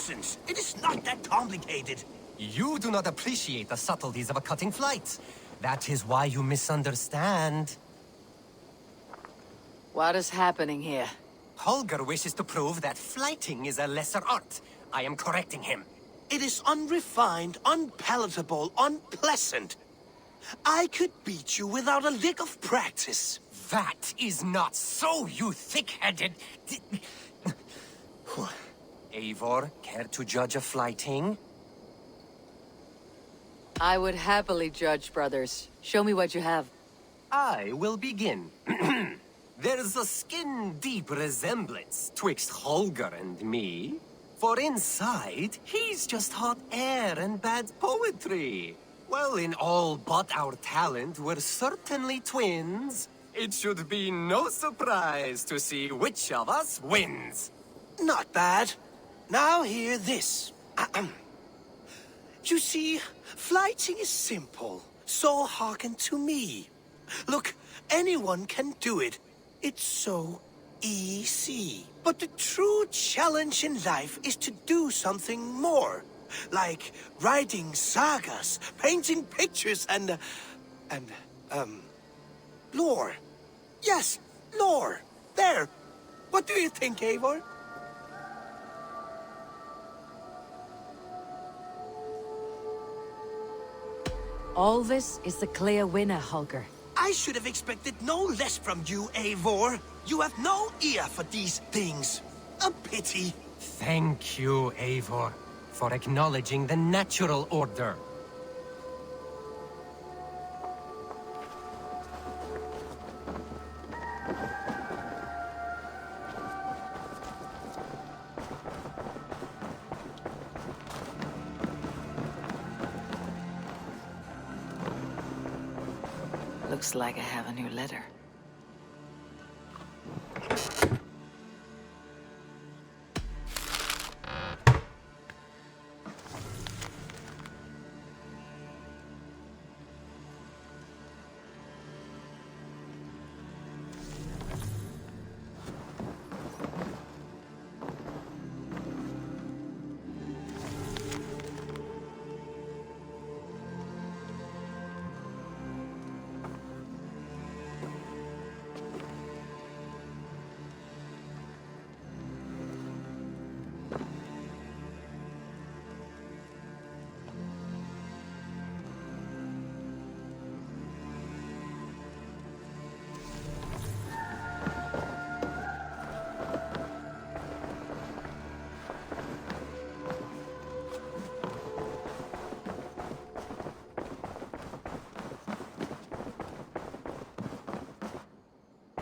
nonsense. It is not that complicated. You do not appreciate the subtleties of a cutting flight. That is why you misunderstand. What is happening here? Holger wishes to prove that flighting is a lesser art. I am correcting him. It is unrefined, unpalatable, unpleasant. I could beat you without a lick of practice. That is not so, you thick-headed... Eivor, care to judge a flighting? I would happily judge, brothers. Show me what you have. I will begin. There's a skin-deep resemblance twixt Holger and me. For inside, he's just hot air and bad poetry. Well, in all but our talent, we're certainly twins. It should be no surprise to see which of us wins. Not bad. Now hear this. You see, flighting is simple, so hearken to me. Look, anyone can do it. It's so easy. But the true challenge in life is to do something more. Like writing sagas, painting pictures, and lore. Yes, lore. There. What do you think, Eivor? Alvis is the clear winner, Holger. I should have expected no less from you, Eivor. You have no ear for these things. A pity. Thank you, Eivor, for acknowledging the natural order. Looks like I have a new letter.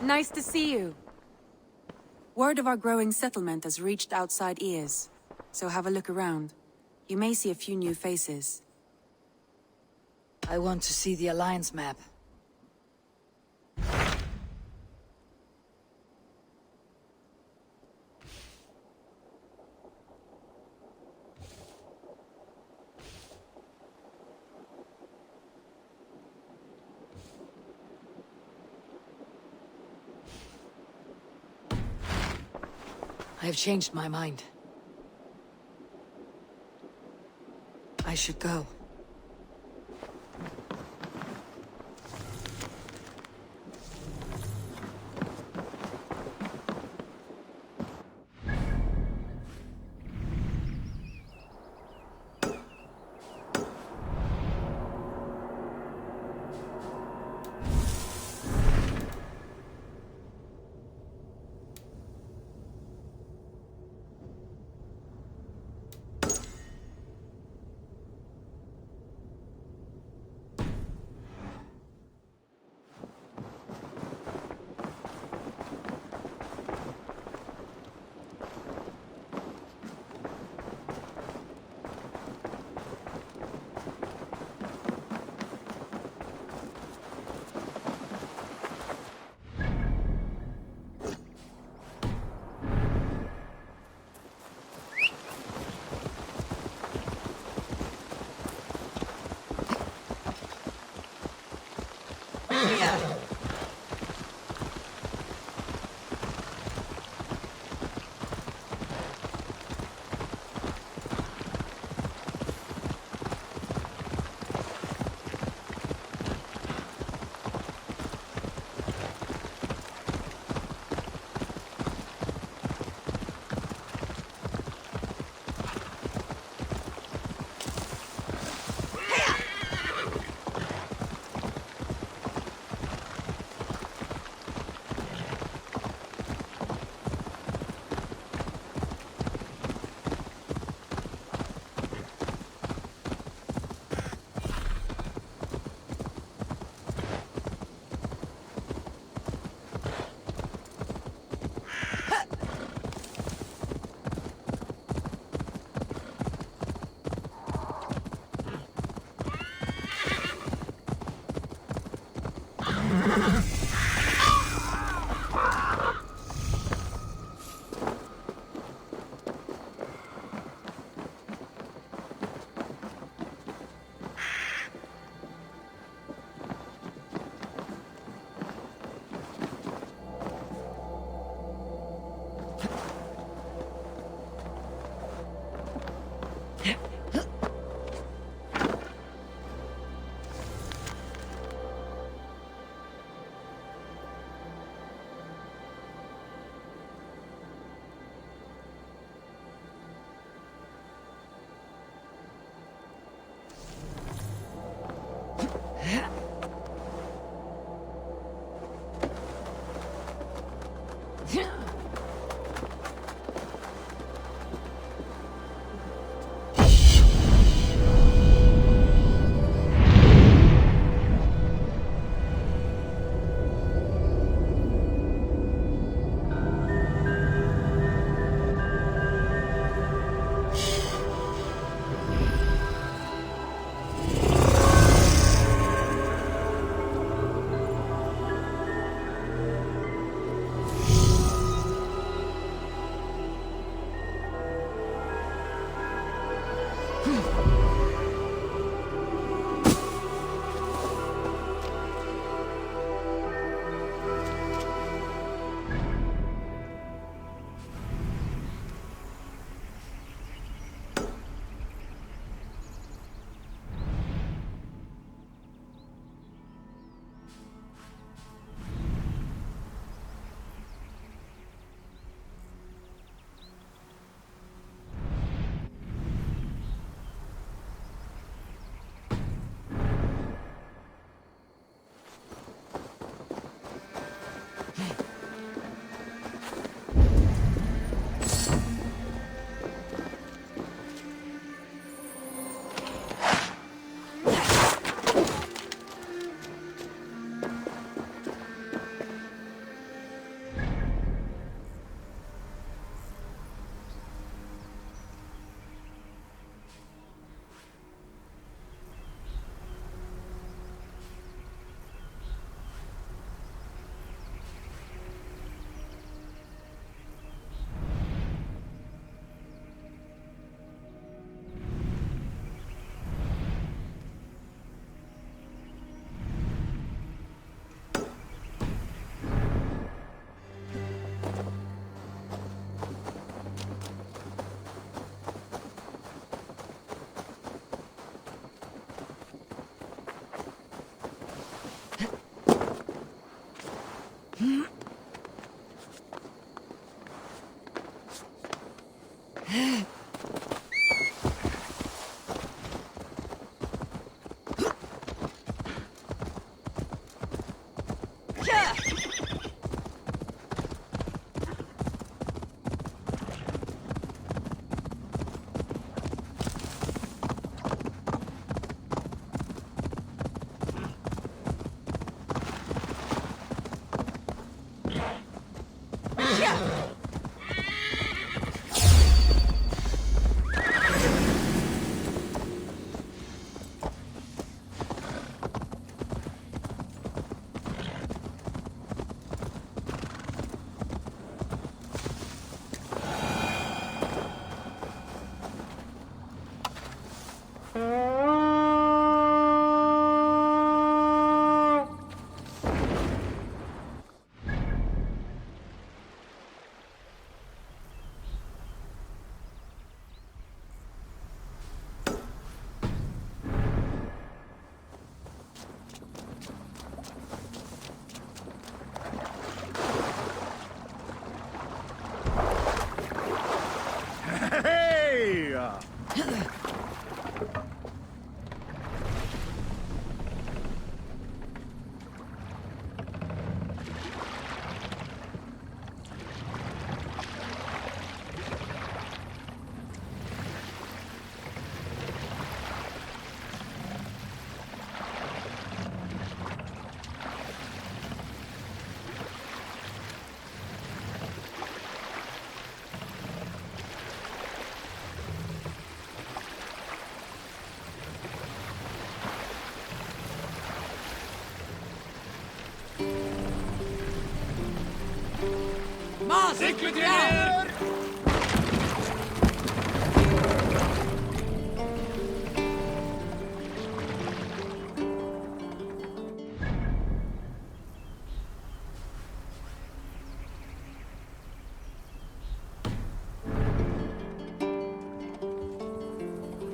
Nice to see you. Word of our growing settlement has reached outside ears, so have a look around. You may see a few new faces. I want to see the Alliance map. I have changed my mind. I should go.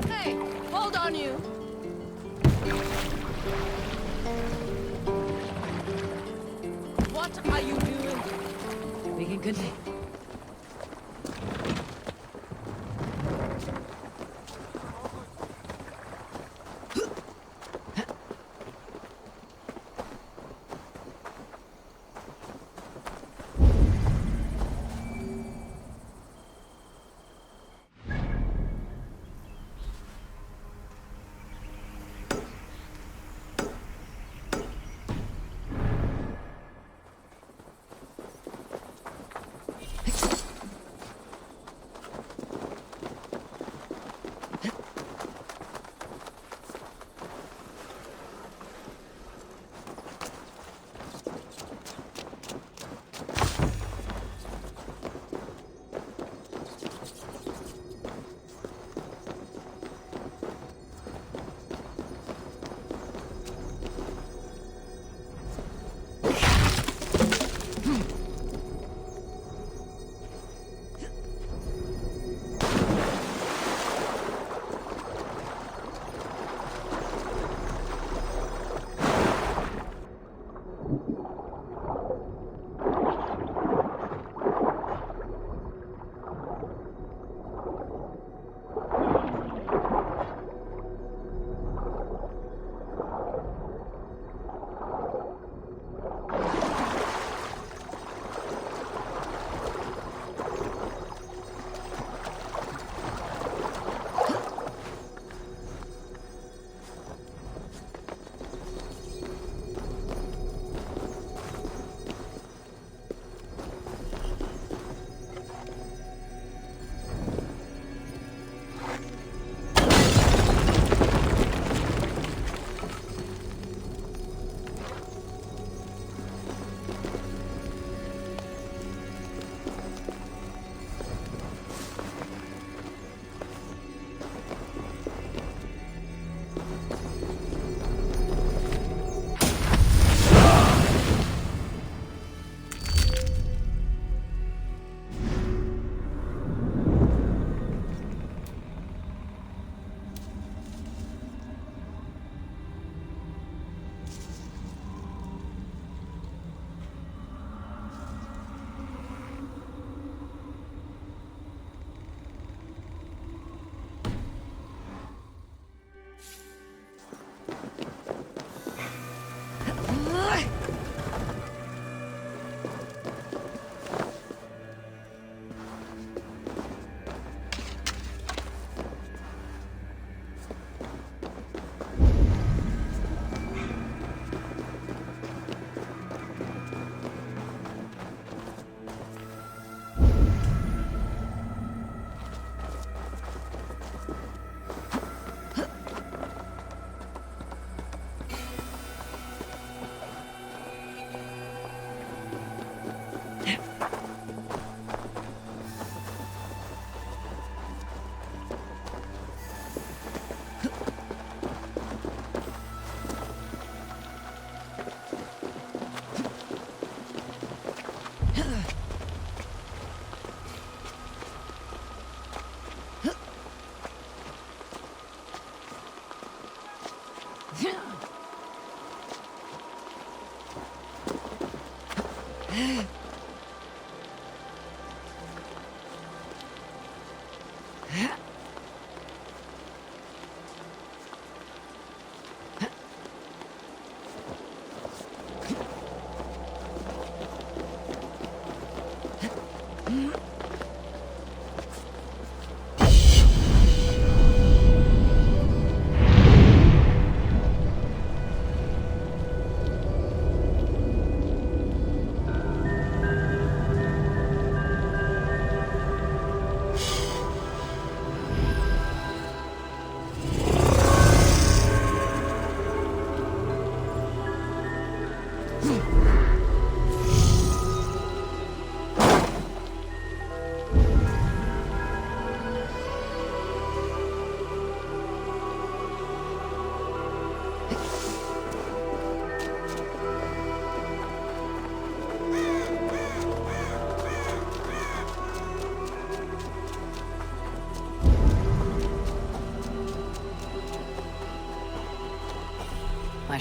Hey, hold on you. What are you doing? We can continue.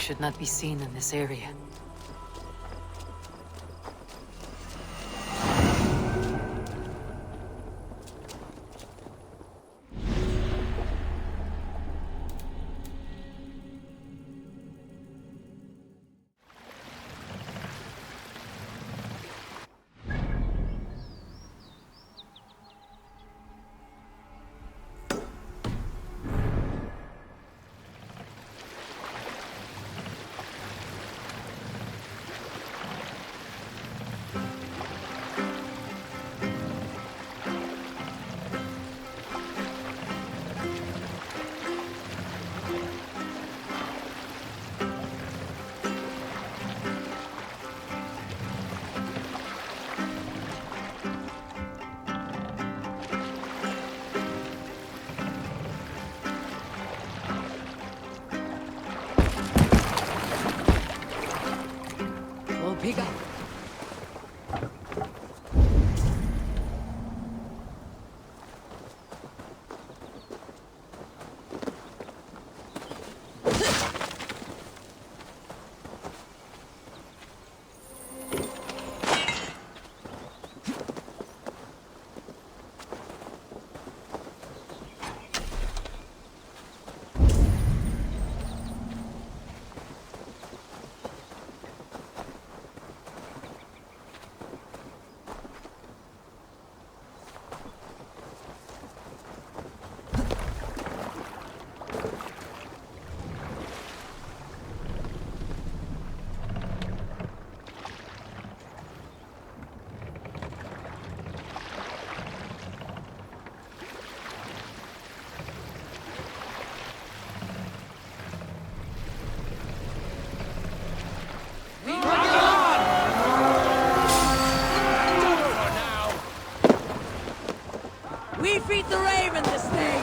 should not be seen in this area. Pick up. We feed the raven this day!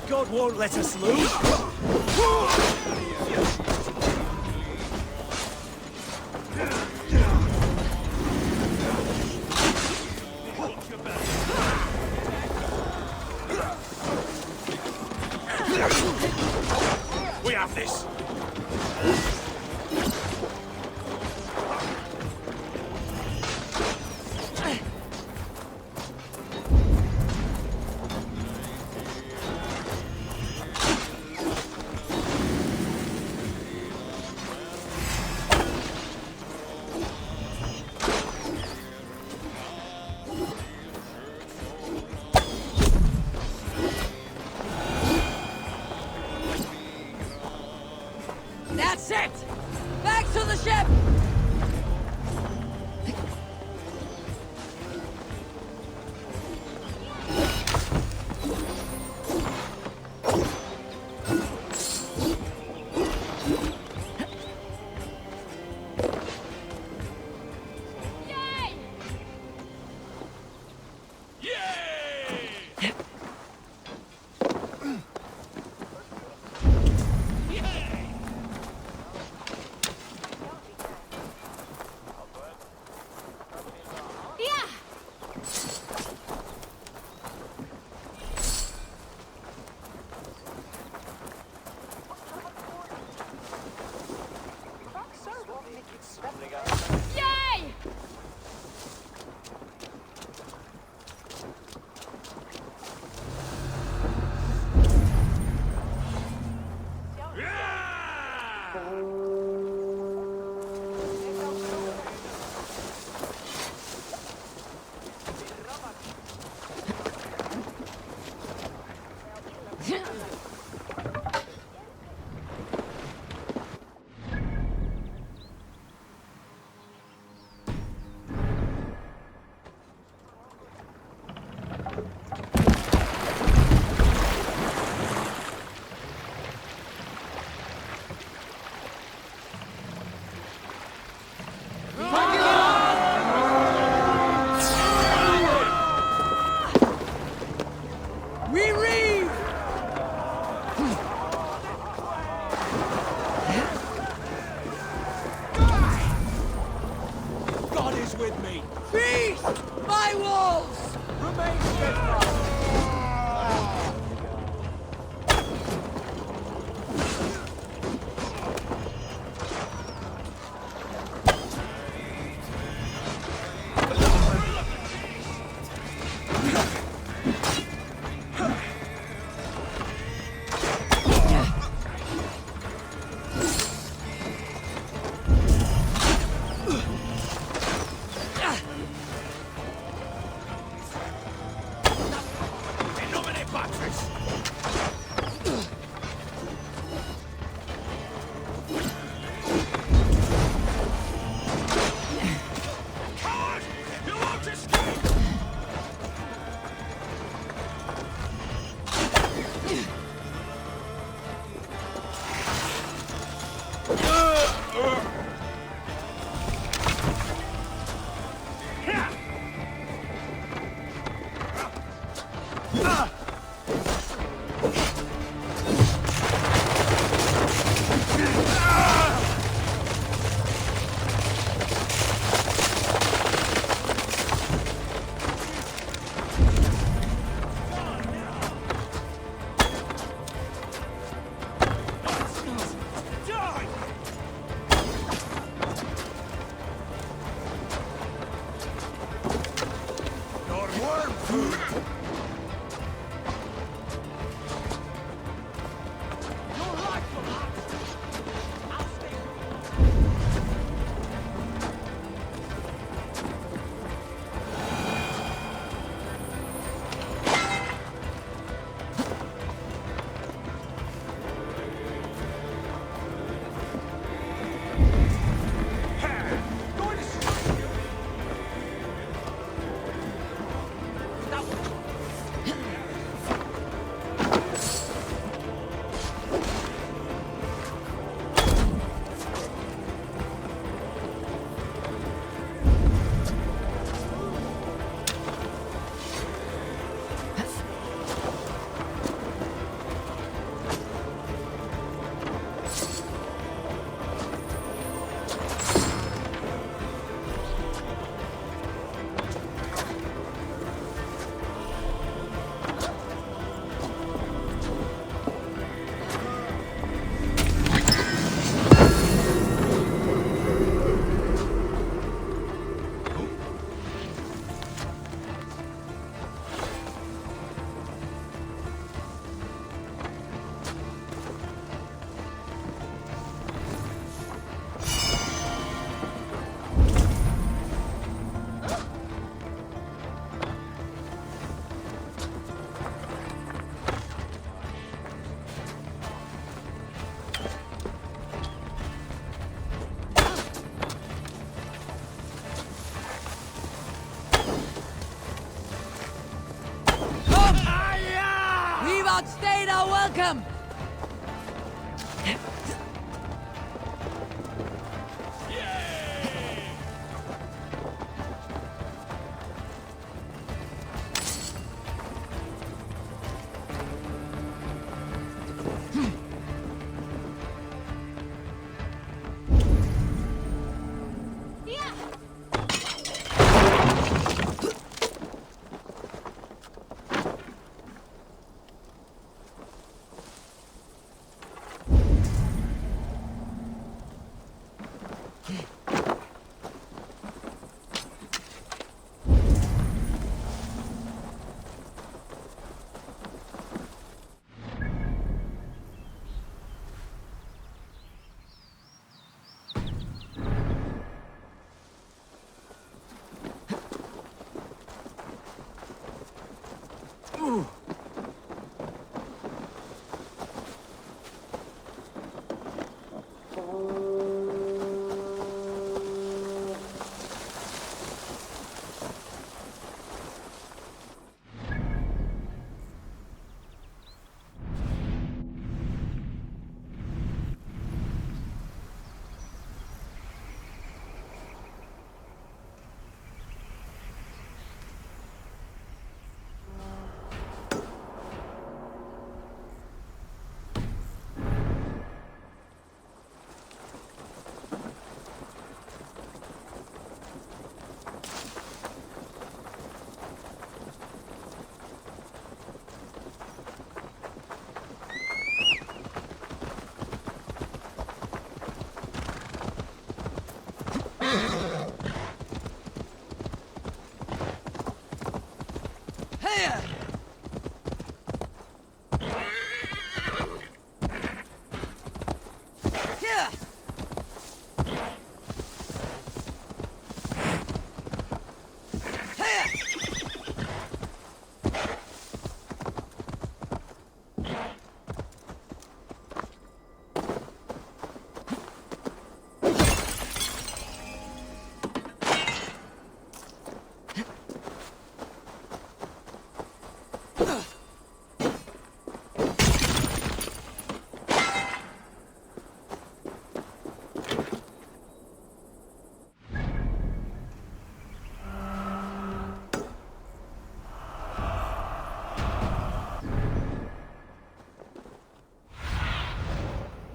God won't let us lose! We have this! That's it! Back to the ship! Outstayed our welcome!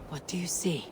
What do you see?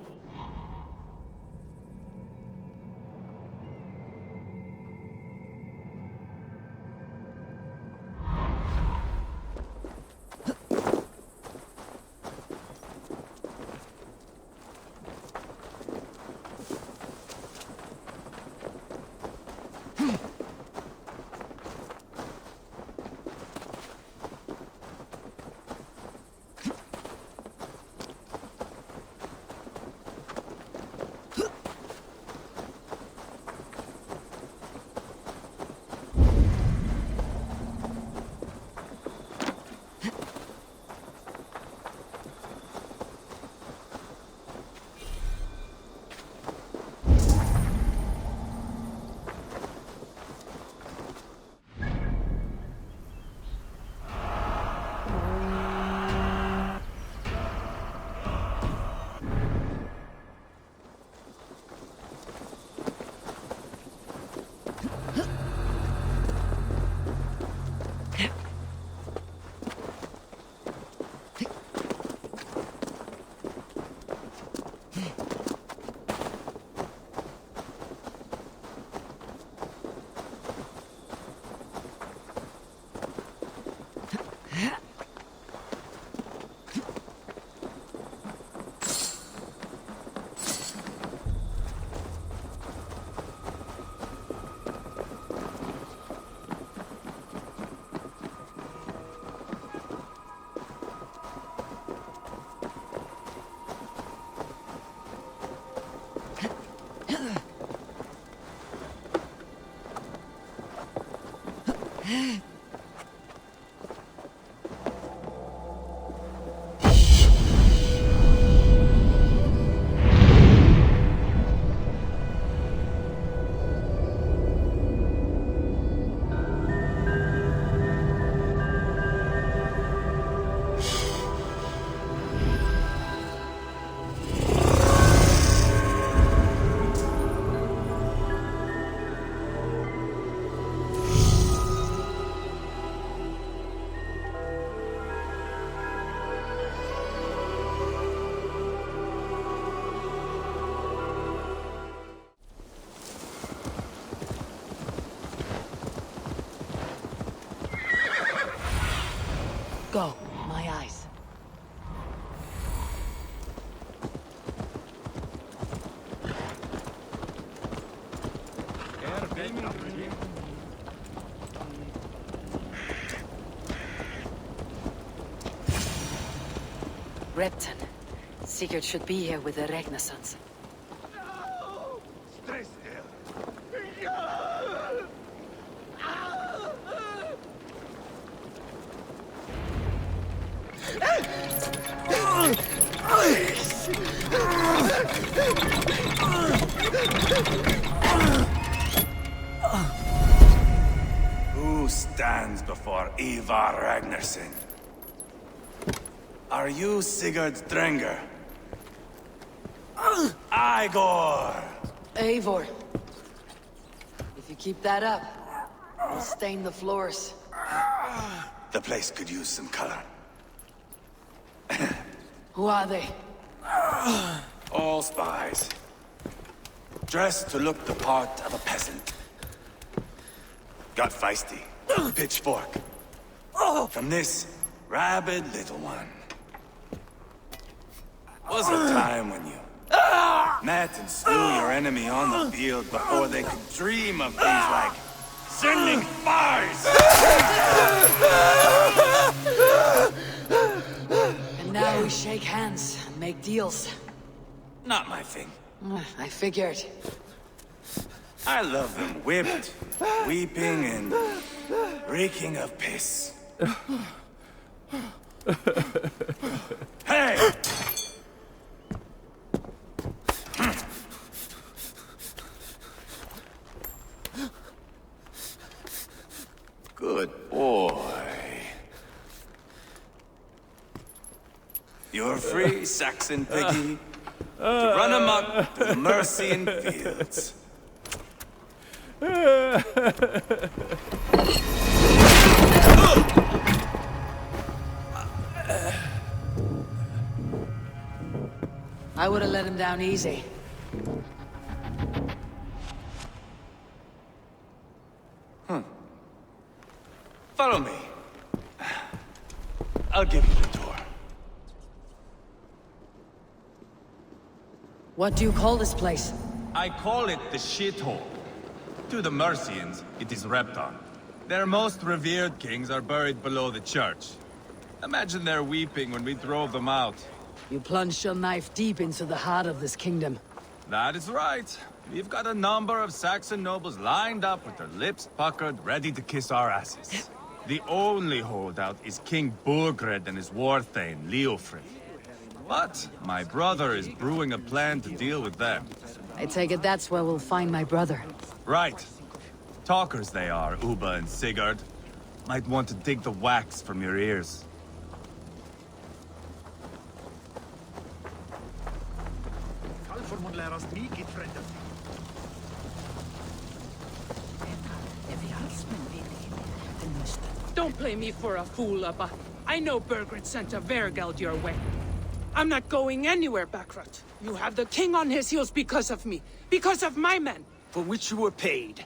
Go, my eyes. Repton. Sigurd should be here with the Ragnarsons. Who stands before Ivar Ragnarsson? Are you Sigurd Drenger? Igor! Eivor. If you keep that up, I'll stain the floors. The place could use some color. Who are they? All spies. Dressed to look the part of a peasant. Got feisty. Pitchfork. From this rabid little one. Was a time when you Met and slew your enemy on the field before they could dream of things like sending spies! And now we shake hands and make deals. Not my thing. I figured. I love them whipped, weeping, and reeking of piss. Hey! Good boy. You're free, Saxon piggy, to run amok the Mercian fields. I would have let him down easy. Follow me. I'll give you the tour. What do you call this place? I call it the shithole. To the Mercians, it is Repton. Their most revered kings are buried below the church. Imagine their weeping when we drove them out. You plunged your knife deep into the heart of this kingdom. That is right. We've got a number of Saxon nobles lined up with their lips puckered, ready to kiss our asses. The only holdout is King Burgred and his war-thane, Leofrid. But my brother is brewing a plan to deal with them. I take it that's where we'll find my brother. Right. Talkers they are, Uba and Sigurd. Might want to dig the wax from your ears. Don't play me for a fool, Abba. I know Burgred sent a Vergeld your way. I'm not going anywhere, Backrot. You have the king on his heels because of me. Because of my men. For which you were paid.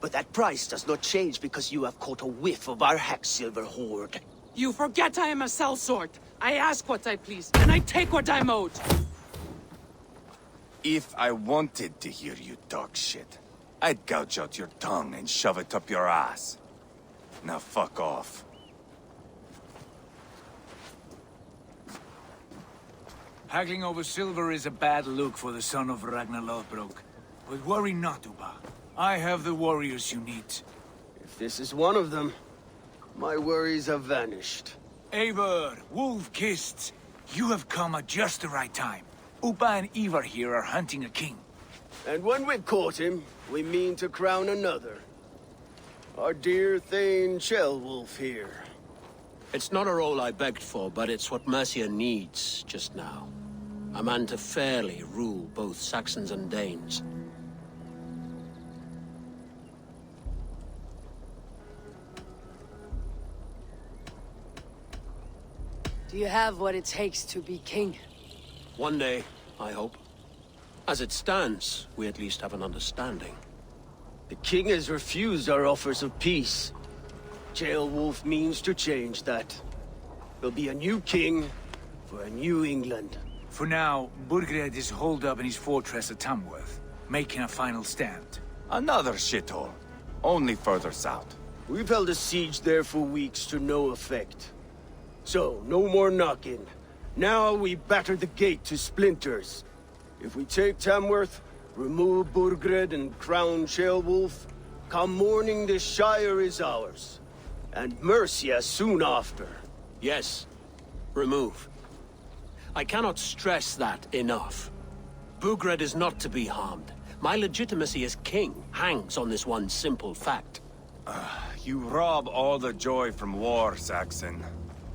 But that price does not change because you have caught a whiff of our Hacksilver hoard. You forget I am a sellsword. I ask what I please, and I take what I'm owed. If I wanted to hear you talk shit, I'd gouge out your tongue and shove it up your ass. Now fuck off. Haggling over silver is a bad look for the son of Ragnar Lothbrok. But worry not, Uba. I have the warriors you need. If this is one of them, my worries have vanished. Eivor, Wolf-Kissed, you have come at just the right time. Uba and Ivar here are hunting a king. And when we've caught him, we mean to crown another. Our dear Thane Ceolwulf here. It's not a role I begged for, but it's what Mercia needs just now. A man to fairly rule both Saxons and Danes. Do you have what it takes to be king? One day, I hope. As it stands, we at least have an understanding. The king has refused our offers of peace. Ceolwulf means to change that. There'll be a new king for a new England. For now, Burgred is holed up in his fortress at Tamworth, making a final stand. Another shithole. Only further south. We've held a siege there for weeks to no effect. So, no more knocking. Now we batter the gate to splinters. If we take Tamworth, remove Burgred and crown Ceolwulf, come morning the Shire is ours. And Mercia soon after. Yes, remove. I cannot stress that enough. Burgred is not to be harmed. My legitimacy as king hangs on this one simple fact. You rob all the joy from war, Saxon.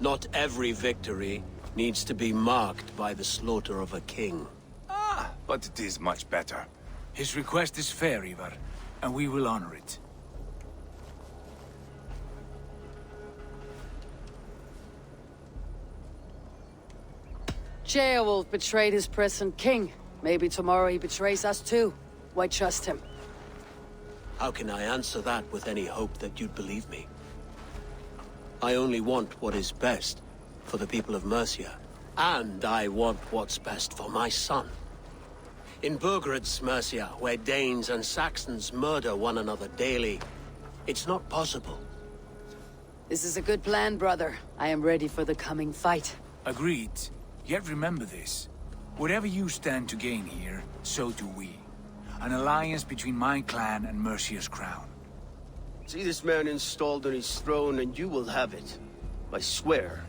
Not every victory needs to be marked by the slaughter of a king. But it is much better. His request is fair, Ivar, and we will honor it. Ceolwulf betrayed his present king. Maybe tomorrow he betrays us too. Why trust him? How can I answer that with any hope that you'd believe me? I only want what is best for the people of Mercia. And I want what's best for my son. In Burgred's Mercia, where Danes and Saxons murder one another daily, it's not possible. This is a good plan, brother. I am ready for the coming fight. Agreed. Yet remember this. Whatever you stand to gain here, so do we. An alliance between my clan and Mercia's crown. See this man installed on his throne and you will have it. I swear.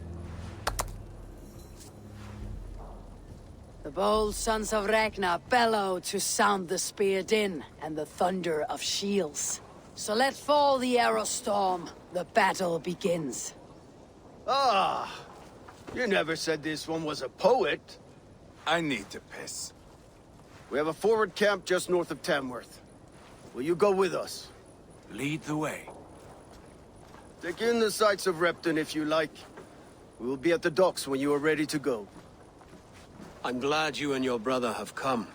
The bold sons of Ragnar bellow to sound the spear din and the thunder of shields. So let fall the arrow storm. The battle begins. Ah! You never said this one was a poet. I need to piss. We have a forward camp just north of Tamworth. Will you go with us? Lead the way. Take in the sights of Repton if you like. We will be at the docks when you are ready to go. I'm glad you and your brother have come,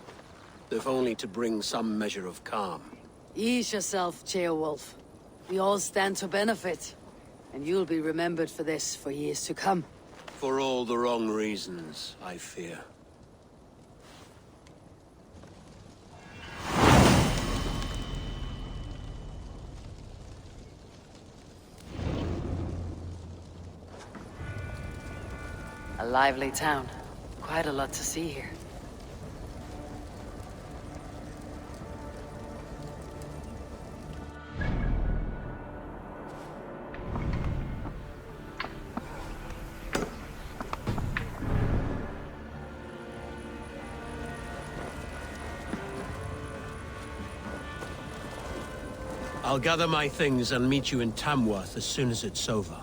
if only to bring some measure of calm. Ease yourself, Ceolwulf. We all stand to benefit. And you'll be remembered for this for years to come. For all the wrong reasons, I fear. A lively town. Quite a lot to see here. I'll gather my things and meet you in Tamworth as soon as it's over.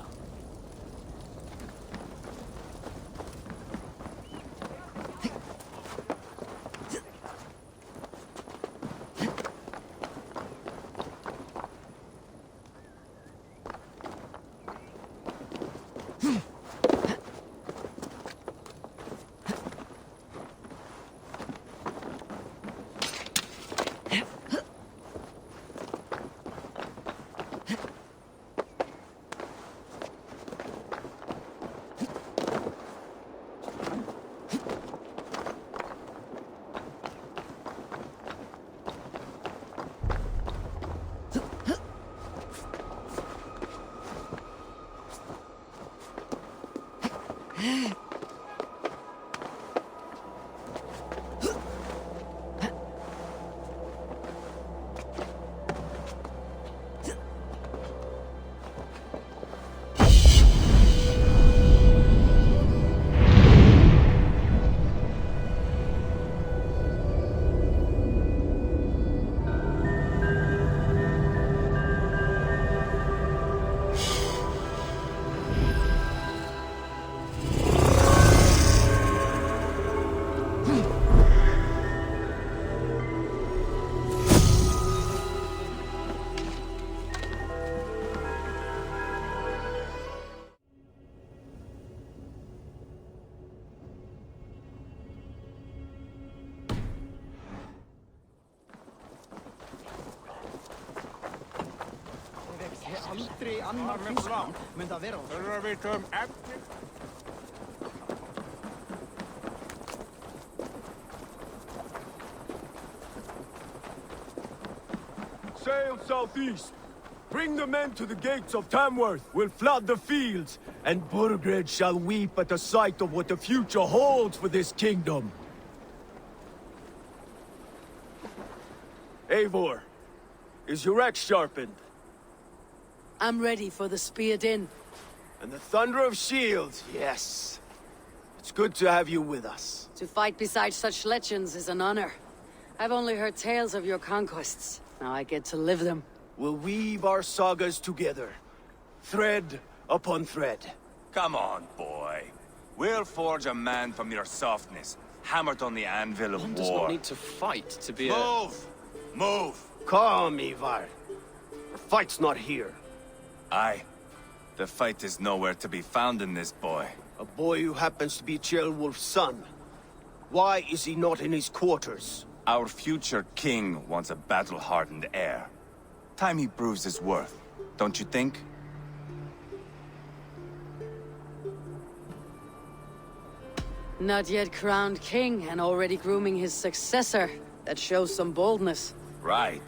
Aldrei annar fiskmann mun það vera á. Sail southeast. Bring the men to the gates of Tamworth. We'll flood the fields, and Burgred shall weep at the sight of what the future holds for this kingdom. Eivor, is your axe sharpened? I'm ready for the spear din. And the thunder of shields, yes. It's good to have you with us. To fight beside such legends is an honor. I've only heard tales of your conquests. Now I get to live them. We'll weave our sagas together, thread upon thread. Come on, boy. We'll forge a man from your softness, hammered on the anvil of war. One does not need to fight to be Move! Move! Calm, Ivar. The fight's not here. Aye. The fight is nowhere to be found in this boy. A boy who happens to be Ceolwulf's son. Why is he not in his quarters? Our future king wants a battle-hardened heir. Time he proves his worth, don't you think? Not yet crowned king and already grooming his successor. That shows some boldness. Right.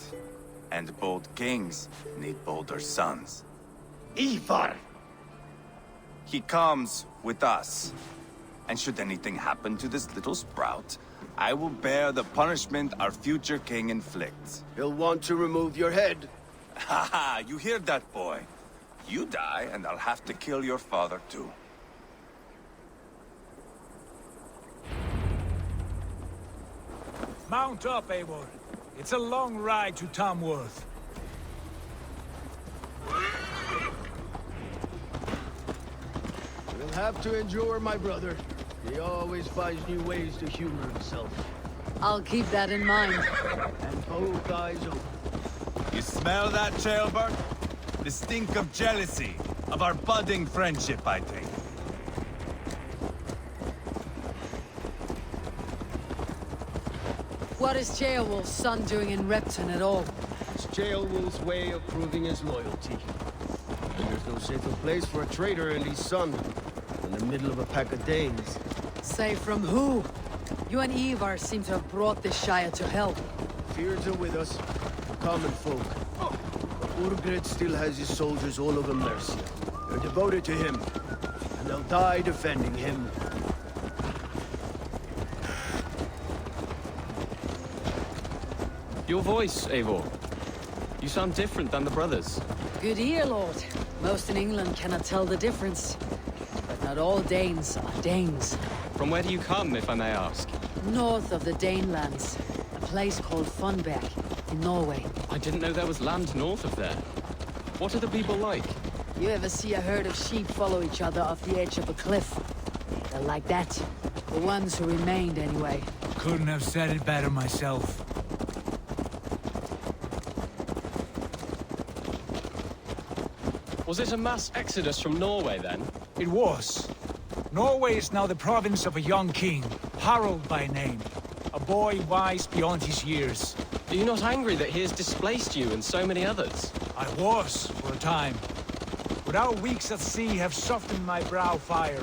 And bold kings need bolder sons. Ivar! He comes with us. And should anything happen to this little sprout, I will bear the punishment our future king inflicts. He'll want to remove your head. Haha, you hear that, boy? You die, and I'll have to kill your father, too. Mount up, Eivor. It's a long ride to Tamworth. You'll have to endure, my brother. He always finds new ways to humor himself. I'll keep that in mind. And both eyes open. You smell that, Jailbird? The stink of jealousy, of our budding friendship, I think. What is Ceolwulf's son doing in Repton at all? It's Ceolwulf's way of proving his loyalty. And there's no safer place for a traitor and his son than the middle of a pack of Danes. Say from who? You and Ivar seem to have brought this Shire to hell. Fears are with us, the common folk. But Urgred still has his soldiers all over Mercia. They're devoted to him, and they'll die defending him. Your voice, Eivor. You sound different than the brothers. Good ear, Lord. Most in England cannot tell the difference. But not all Danes are Danes. From where do you come, if I may ask? North of the Danelands. A place called Funberg, in Norway. I didn't know there was land north of there. What are the people like? You ever see a herd of sheep follow each other off the edge of a cliff? They're like that. The ones who remained, anyway. Couldn't have said it better myself. Was it a mass exodus from Norway, then? It was. Norway is now the province of a young king, Harald by name. A boy wise beyond his years. Are you not angry that he has displaced you and so many others? I was, for a time. But our weeks at sea have softened my brow fire.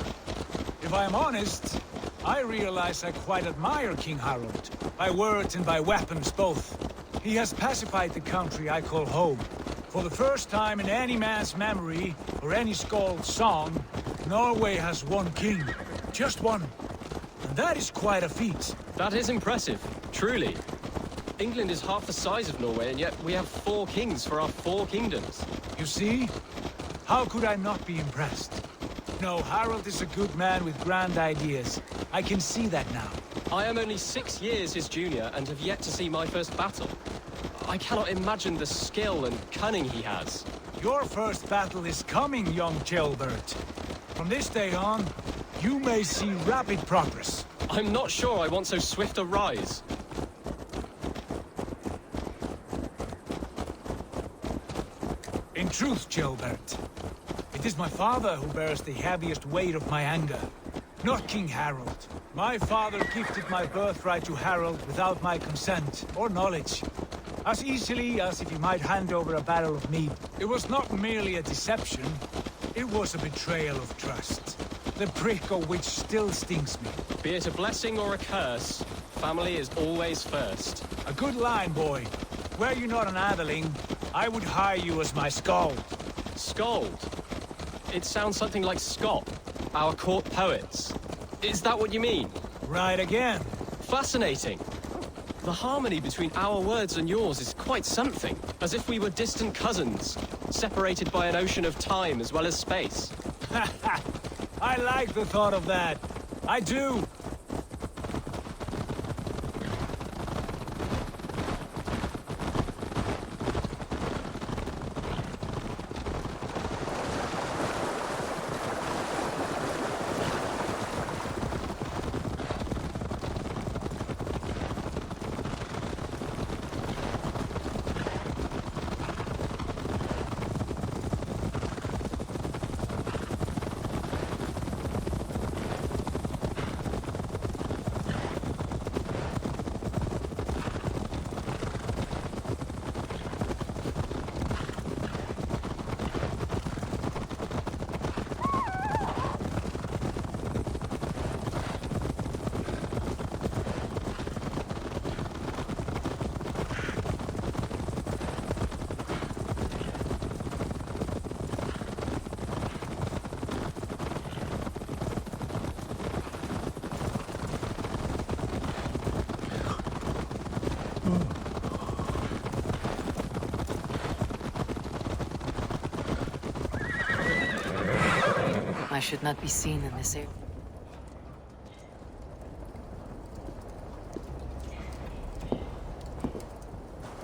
If I am honest, I realize I quite admire King Harald. By words and by weapons, both. He has pacified the country I call home. For the first time in any man's memory, or any skald's song, Norway has one king. Just one. And that is quite a feat. That is impressive, truly. England is half the size of Norway, and yet we have 4 kings for our 4 kingdoms. You see? How could I not be impressed? No, Harald is a good man with grand ideas. I can see that now. I am only 6 years his junior and have yet to see my first battle. I cannot imagine the skill and cunning he has. Your first battle is coming, young Ceolbert. From this day on, you may see rapid progress. I'm not sure I want so swift a rise. In truth, Ceolbert, it is my father who bears the heaviest weight of my anger, not King Harald. My father gifted my birthright to Harald without my consent or knowledge. As easily as if he might hand over a barrel of meat. It was not merely a deception, it was a betrayal of trust. The prick of which still stings me. Be it a blessing or a curse, family is always first. A good line, boy. Were you not an atheling, I would hire you as my skald. Skald? It sounds something like Scott, our court poets. Is that what you mean? Right again. Fascinating. The harmony between our words and yours is quite something. As if we were distant cousins, separated by an ocean of time as well as space. I like the thought of that. I do. I should not be seen in this area.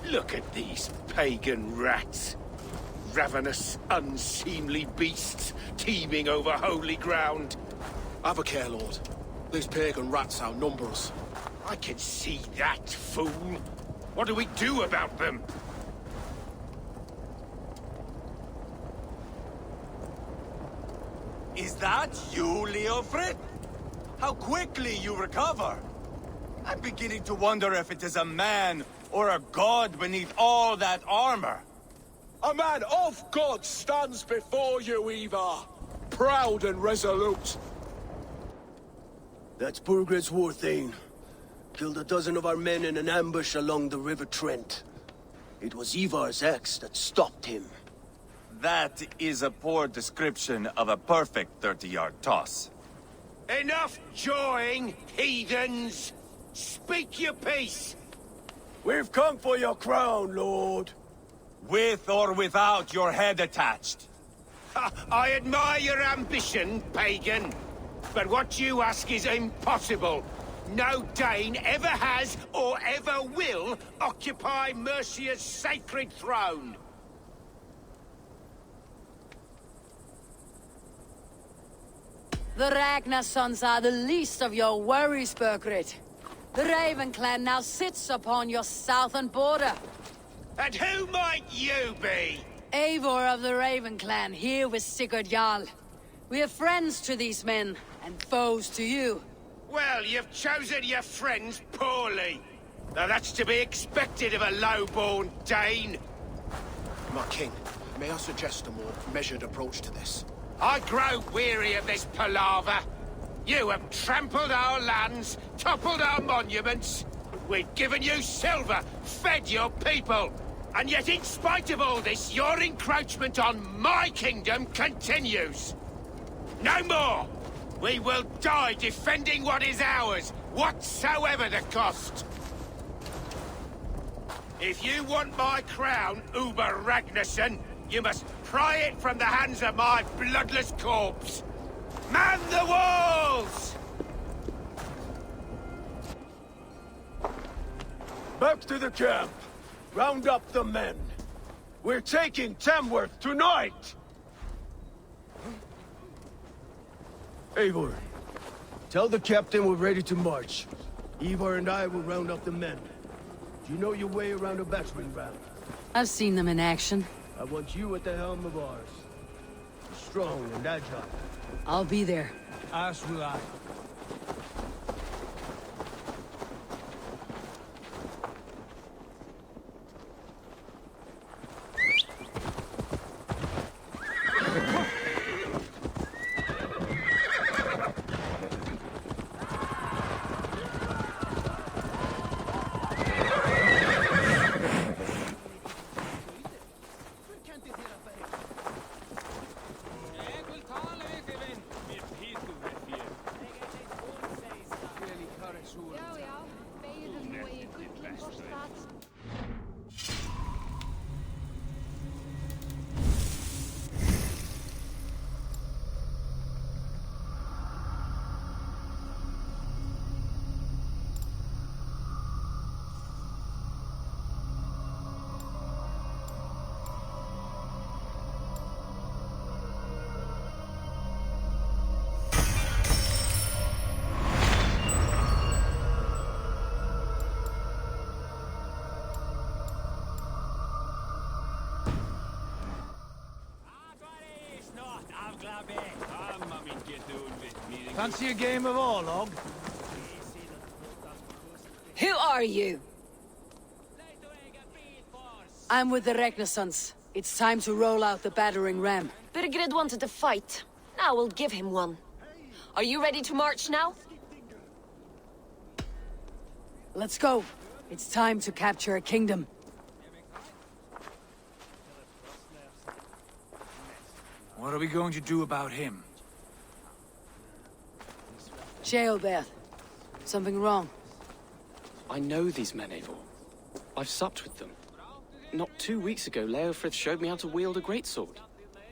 Look at these pagan rats. Ravenous, unseemly beasts teeming over holy ground. Have a care, Lord. These pagan rats outnumber us. I can see that, fool. What do we do about them? Is that you, Leofrid? How quickly you recover! I'm beginning to wonder if it is a man or a god beneath all that armor. A man of God stands before you, Eva. Proud and resolute. That's Burgred's Warthane. Killed a dozen of our men in an ambush along the River Trent. It was Ivar's axe that stopped him. That is a poor description of a perfect 30-yard toss. Enough jawing, heathens! Speak your piece! We've come for your crown, Lord. With or without your head attached. I admire your ambition, pagan. But what you ask is impossible. No Dane ever has or ever will occupy Mercia's sacred throne. The Ragnar sons are the least of your worries, Burgred. The Raven clan now sits upon your southern border. And who might you be? Eivor of the Raven clan, here with Sigurd Jarl. We are friends to these men, and foes to you. Well, you've chosen your friends poorly. Now that's to be expected of a low-born Dane. My king, may I suggest a more measured approach to this? I grow weary of this palaver. You have trampled our lands, toppled our monuments. We've given you silver, fed your people. And yet in spite of all this, your encroachment on my kingdom continues. No more! We will die defending what is ours, whatsoever the cost. If you want my crown, Uber Ragnarsson, you must pry it from the hands of my bloodless corpse. Man the walls! Back to the camp. Round up the men. We're taking Tamworth tonight! Eivor, tell the captain we're ready to march. Eivor and I will round up the men. Do you know your way around a battering ram? I've seen them in action. I want you at the helm of ours. Strong and agile. I'll be there. As will I. Fancy a game of Orlog? Who are you? I'm with the Ragnarsons. It's time to roll out the battering ram. Burgred wanted to fight. Now we'll give him one. Are you ready to march now? Let's go. It's time to capture a kingdom. What are we going to do about him? Jailbirth. Something wrong. I know these men, Eivor. I've supped with them. Not 2 weeks ago, Leofrith showed me how to wield a greatsword.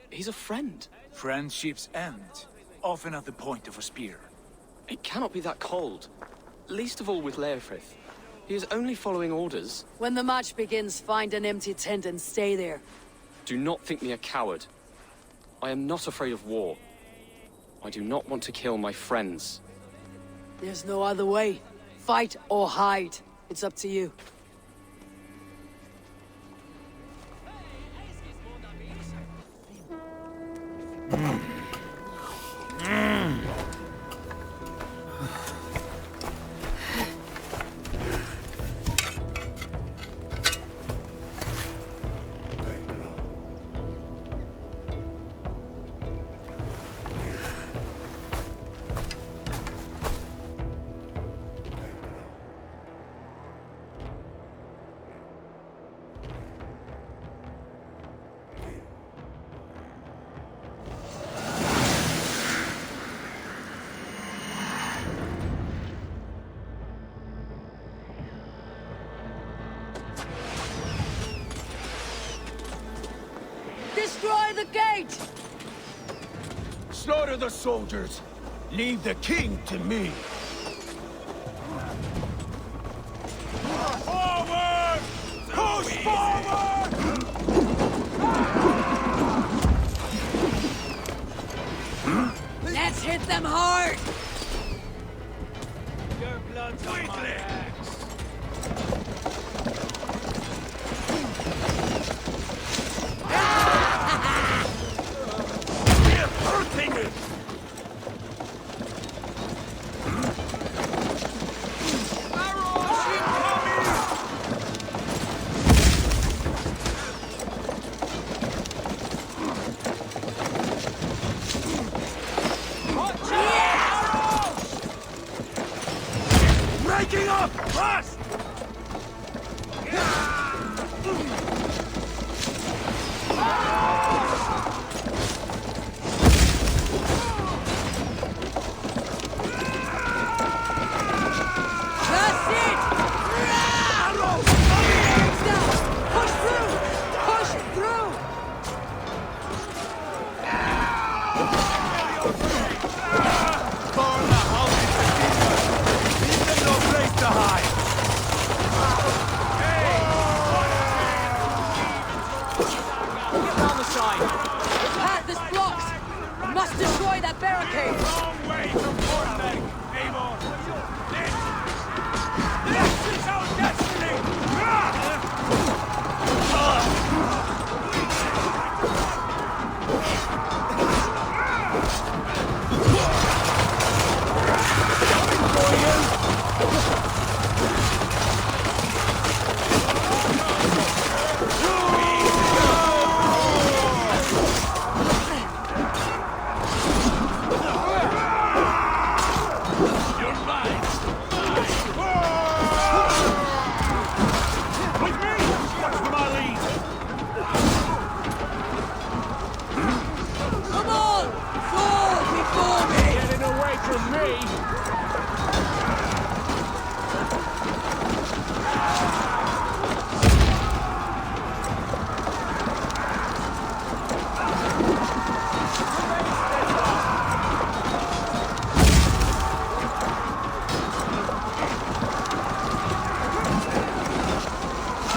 He's a friend. Friendship's end. often at the point of a spear. It cannot be that cold. Least of all with Leofrith. He is only following orders. When the match begins, find an empty tent and stay there. Do not think me a coward. I am not afraid of war. I do not want to kill my friends. There's no other way. Fight or hide. It's up to you. Destroy the gate! Slaughter the soldiers. Leave the king to me. Forward! Push forward! Let's hit them hard! Your blood's on my axe. Hurting it! Breaking up! Fast! That's it! Push through! Push through! Burn the houses to timber! Leave them no place to hide! Get down the side! The path is blocked! We must destroy that barricade! Long way from Portland, Eivor! This is our destiny! Come on! Fall before me! Getting away from me!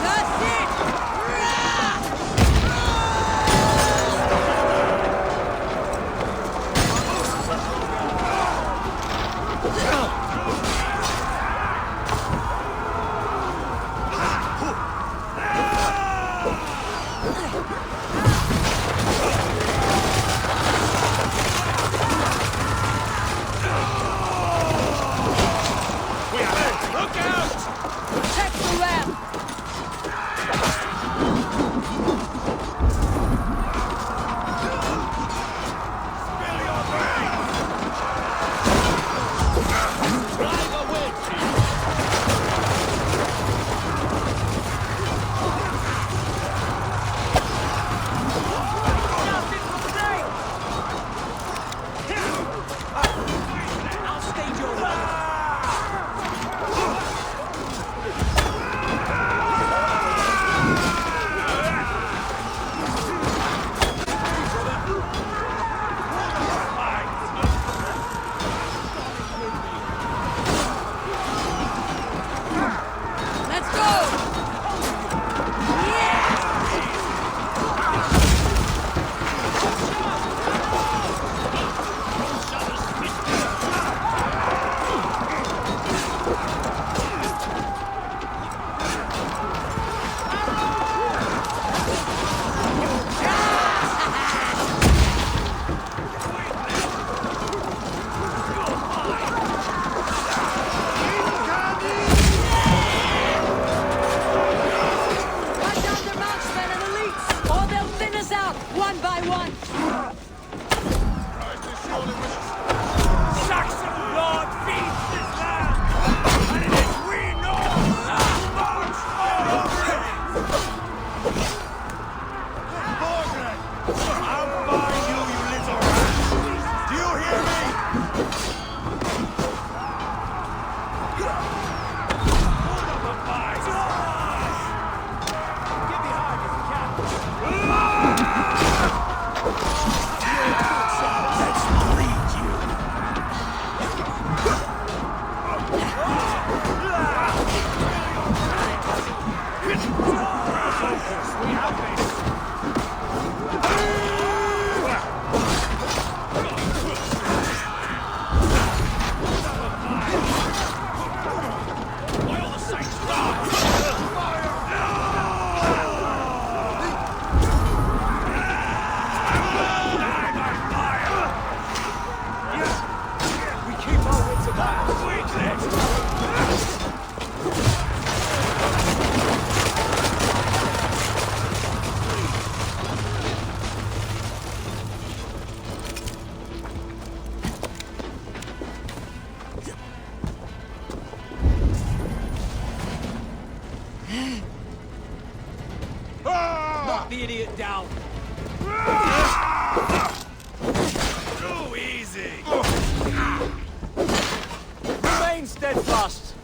That's it! Look out! Protect the lamp! Spill your brains! Drive a witch! I'll stage your Knock the idiot down. Too easy! Remain steadfast!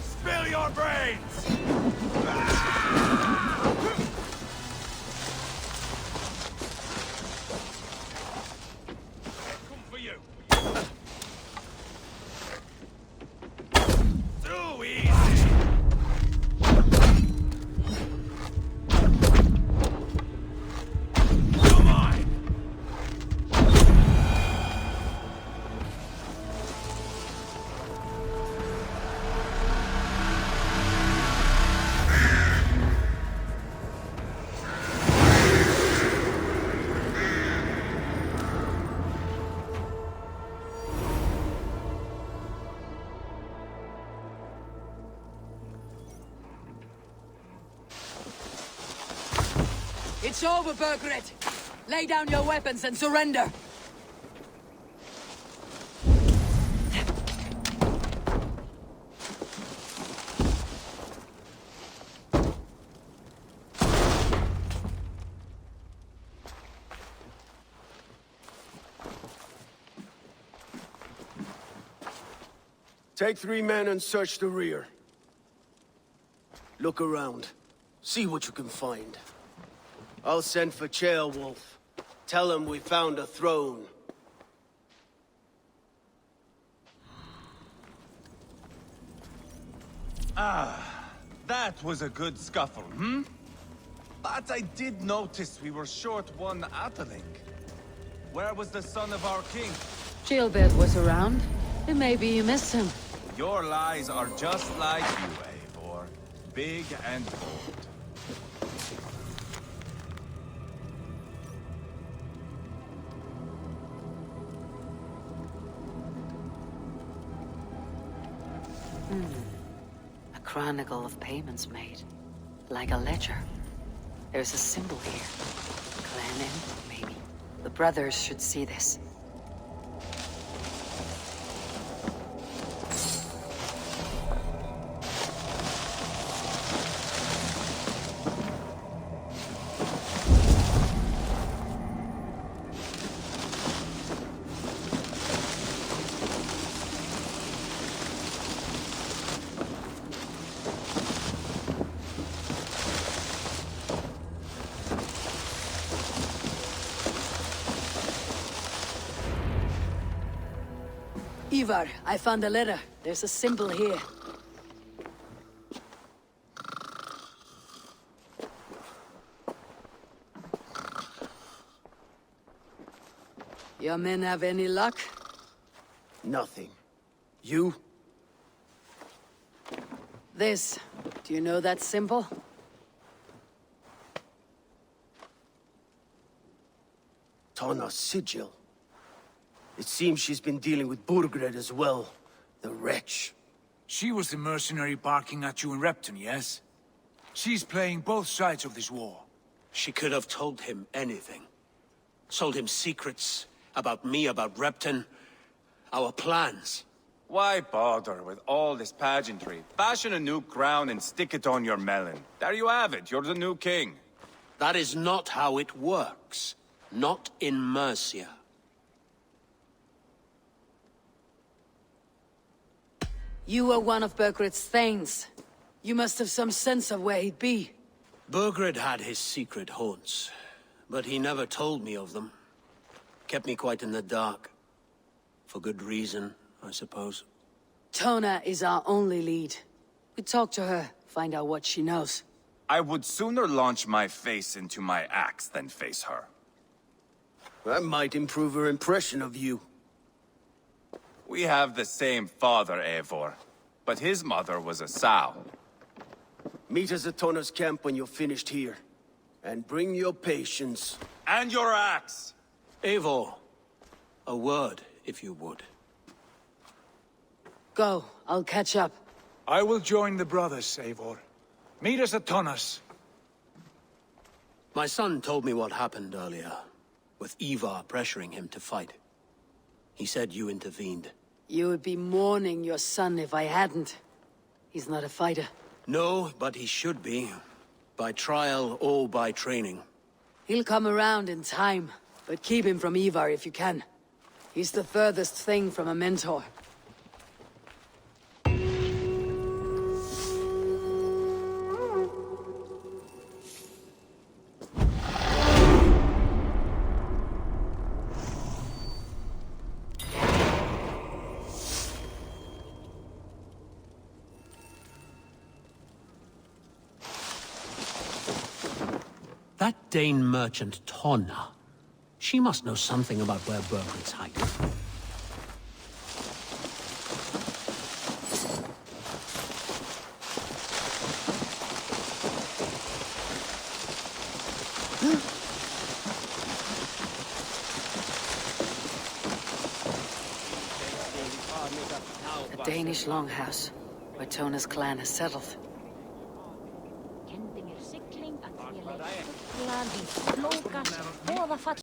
Spill your brains! Come for you! Too easy! Come on! It's over, Burgred. Lay down your weapons and surrender. Take 3 men and search the rear. Look around. See what you can find. I'll send for Ceolwulf. Tell him we found a throne. That was a good scuffle, hmm? But I did notice we were short one Atheling. Where was the son of our king? Gilbert was around. Maybe you missed him. Your lies are just like you, Eivor. Big and bold. A chronicle of payments made. Like a ledger. There's a symbol here. Clan M, maybe. The brothers should see this. Ivar, I found a letter. There's a symbol here. Your men have any luck? Nothing. You? This. Do you know that symbol? Tana's sigil. It seems she's been dealing with Burgred as well. The wretch. She was the mercenary barking at you in Repton, yes? She's playing both sides of this war. She could have told him anything. Told him secrets about me, about Repton, our plans. Why bother with all this pageantry? Fashion a new crown and stick it on your melon. There you have it, you're the new king. That is not how it works. Not in Mercia. You were one of Burgred's thanes. You must have some sense of where he'd be. Burgred had his secret haunts, but he never told me of them. Kept me quite in the dark. For good reason, I suppose. Tona is our only lead. We talk to her, find out what she knows. I would sooner launch my face into my axe than face her. That might improve her impression of you. We have the same father, Eivor, but his mother was a sow. Meet us at Tona's camp when you're finished here. And bring your patience. And your axe! Eivor, a word, if you would. Go, I'll catch up. I will join the brothers, Eivor. Meet us at Tonas. My son told me what happened earlier, with Ivar pressuring him to fight. He said you intervened. You would be mourning your son if I hadn't. He's not a fighter. No, but he should be. By trial or by training. He'll come around in time, but keep him from Ivar if you can. He's the furthest thing from a mentor. That Dane merchant, Tonna. She must know something about where Burgred's hiding. The Danish longhouse, where Tona's clan has settled.